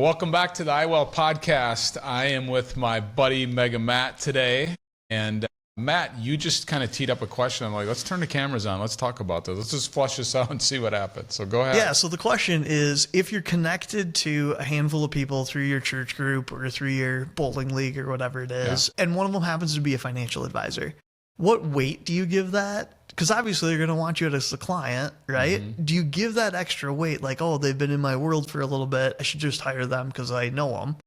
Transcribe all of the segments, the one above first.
Welcome back to the iWell podcast. I am with my buddy Mega Matt today. And Matt, you just kind of teed up a question. I'm like, let's turn the cameras on. Let's talk about this. Let's just flush this out and see what happens. So go ahead. Yeah, so the question is, if you're connected to a handful of people through your church group or through your bowling league or whatever it is, and one of them happens to be a financial advisor, what weight do you give that? Because obviously they're going to want you as a client, right? Mm-hmm. Do you give that extra weight? Like, oh, they've been in my world for a little bit, I should just hire them because I know them,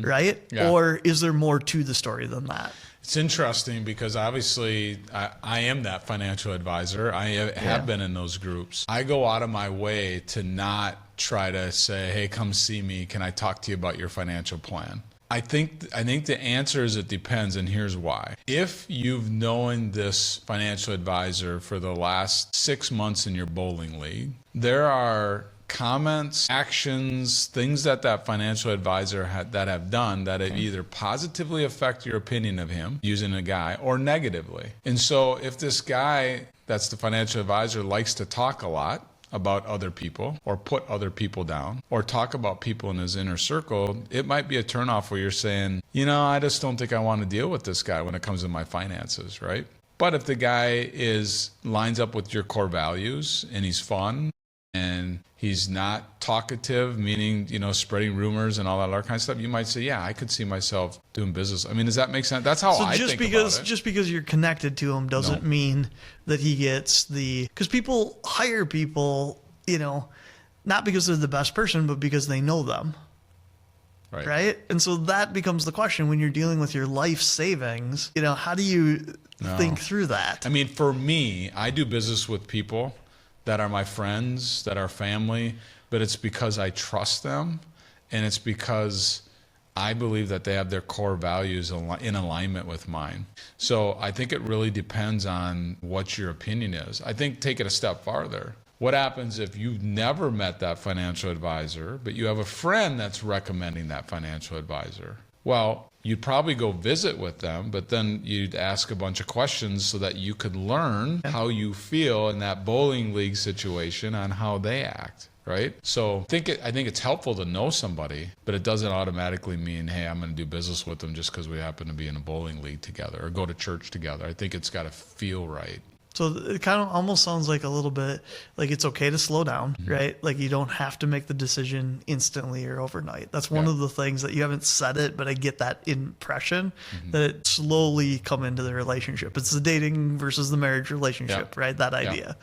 right? Yeah. Or is there more to the story than that? It's interesting because obviously I am that financial advisor. I have been in those groups. I go out of my way to not try to say, hey, come see me. Can I talk to you about your financial plan? I think the answer is it depends, and here's why. If you've known this financial advisor for the last 6 months in your bowling league, there are comments, actions, things that financial advisor have done that have either positively affect your opinion of him, using a guy, or negatively. And so if this guy that's the financial advisor likes to talk a lot about other people or put other people down or talk about people in his inner circle, it might be a turnoff where you're saying, I just don't think I want to deal with this guy when it comes to my finances, right? But if the guy lines up with your core values and he's fun and he's not talkative, meaning, spreading rumors and all that other kind of stuff, you might say, yeah, I could see myself doing business. I mean, does that make sense? That's how I think about it. Just because you're connected to him doesn't mean that he gets because people hire people, not because they're the best person, but because they know them. Right? And so that becomes the question when you're dealing with your life savings, how do you think through that? I mean, for me, I do business with people that are my friends, that are family, but it's because I trust them, and it's because I believe that they have their core values in alignment with mine. So I think it really depends on what your opinion is. I think take it a step farther. What happens if you've never met that financial advisor, but you have a friend that's recommending that financial advisor? Well, you'd probably go visit with them, but then you'd ask a bunch of questions so that you could learn how you feel in that bowling league situation on how they act, right? So I think it's helpful to know somebody, but it doesn't automatically mean, hey, I'm going to do business with them just because we happen to be in a bowling league together or go to church together. I think it's got to feel right. So it kind of almost sounds like a little bit like it's okay to slow down, right? Like you don't have to make the decision instantly or overnight. That's one of the things that you haven't said it, but I get that impression that it slowly come into the relationship. It's the dating versus the marriage relationship, right? That idea.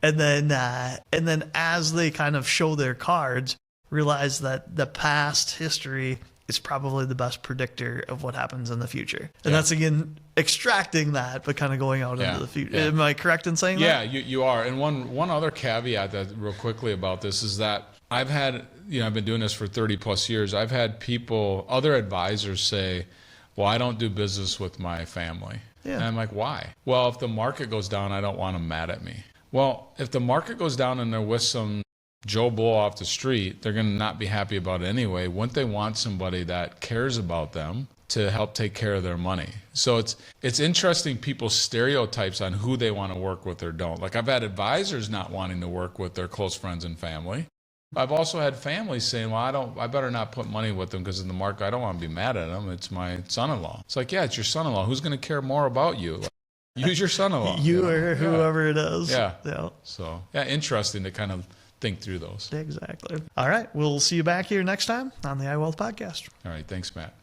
And then as they kind of show their cards, realize that the past history is probably the best predictor of what happens in the future. And that's, again, extracting that, but kind of going out into the future. Am I correct in saying that? Yeah, you are. And one other caveat that real quickly about this is that I've had, I've been doing this for 30 plus years. I've had other advisors say, well, I don't do business with my family. Yeah. And I'm like, why? Well, if the market goes down, I don't want them mad at me. Well, if the market goes down and they're with some Joe Blow off the street, they're going to not be happy about it anyway. Wouldn't they want somebody that cares about them to help take care of their money? So it's interesting people's stereotypes on who they want to work with or don't. Like I've had advisors not wanting to work with their close friends and family. I've also had families saying, well, I better not put money with them because in the market, I don't want to be mad at them. It's my son-in-law. It's like, yeah, it's your son-in-law. Who's going to care more about you? Like, use your son-in-law. Or whoever it is. Yeah. So, interesting to kind of think through those. Exactly. All right. We'll see you back here next time on the iWealth podcast. All right. Thanks, Matt.